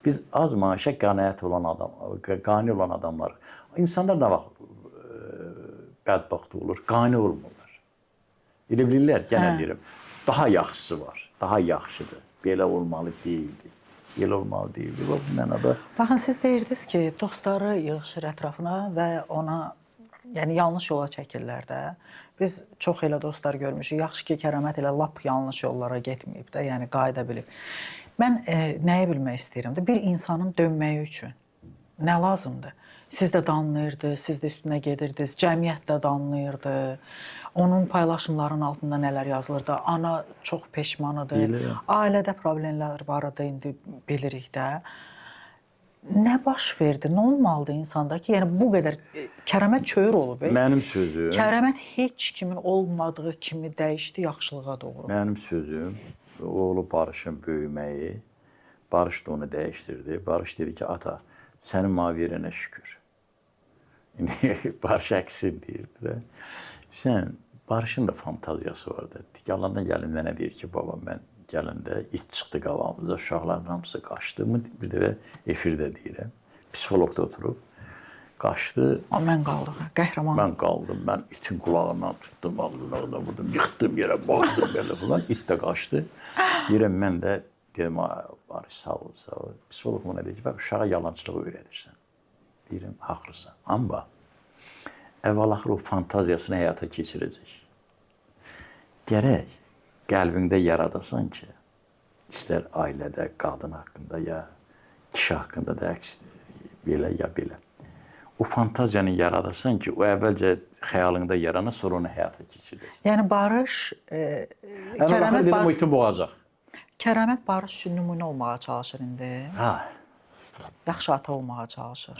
Biz az maaşa qane olan adamlar. İnsanlar nə vaxt bədbəxt olur, qane olmurlar. Elə bilirlər, yenə deyirəm, daha yaxşısı var, daha yaxşıdır. Belə olmalı deyildi. Belə olmalı deyildi. Bu mənada... Baxın, siz deyirdiniz ki, dostları yığışır ətrafına və ona yanlış yola çəkirlər də. Biz çox elə dostlar görmüşük. Yaxşı ki, Kərəmət elə lap yanlış yollara getməyib də, yəni qayıda bilib. Mən nəyi bilmək istəyirəm də, bir insanın dönməyi üçün nə lazımdır? Siz də danlayırdınız, siz də üstünə gedirdiniz, cəmiyyət də danlayırdı. Onun paylaşımlarının altında nələr yazılırdı? Ana çox peşmanıdır. Ailədə problemlər var idi, indi bilirik də. Nə baş verdi? Nə olmalıdır insanda ki, yəni bu qədər Kərəmət çöyür olub. Mənim sözüm... Kərəmət heç kimin olmadığı kimi dəyişdi yaxşılığa doğru. Mənim sözüm, oğlu Barışın böyüməyi, Barış da onu dəyişdirdi. Barış dedi ki, ata, sənin maviyerinə şükür. Barış əksin deyirdi də. Sən, Barışın da fantaziyası var da. Yalandan gəlin mənə deyir ki, baba, mən gələndə it çıxdı qavamıza, uşaqların hamısı qaçdı. Bir də efirdə deyirəm. Psixologda oturub, qaçdı. Mən qaldım, qəhrəman. Mən qaldım, mən itin qulağından tutdum, ağzına vurdum, yıxdım yerə, baxdım belə falan. İt də qaçdı. Deyirəm, mən də dedim, Barış, sağ ol, sağ ol. Psixolog buna deyir ki, bak, uşağa yalancılığı öyrədirsən. Deyirəm, haqlısan. Amma əvvəl-axır o fantaziyasını həyata keçirəcək. Gərək qəlbində yaradasan ki, istər ailədə, qadın haqqında ya kişi haqqında da belə ya belə. O fantaziyanı yaradasan ki, o əvvəlcə xəyalında yarana, sonra onu həyata keçirəcək. Yəni Barış... Əvvəl-axır dedim, o iti boğacaq. Kərəmət Barış üçün nümunə olmağa çalışır indi. Ha. Yaxşı ata olmağa çalışır.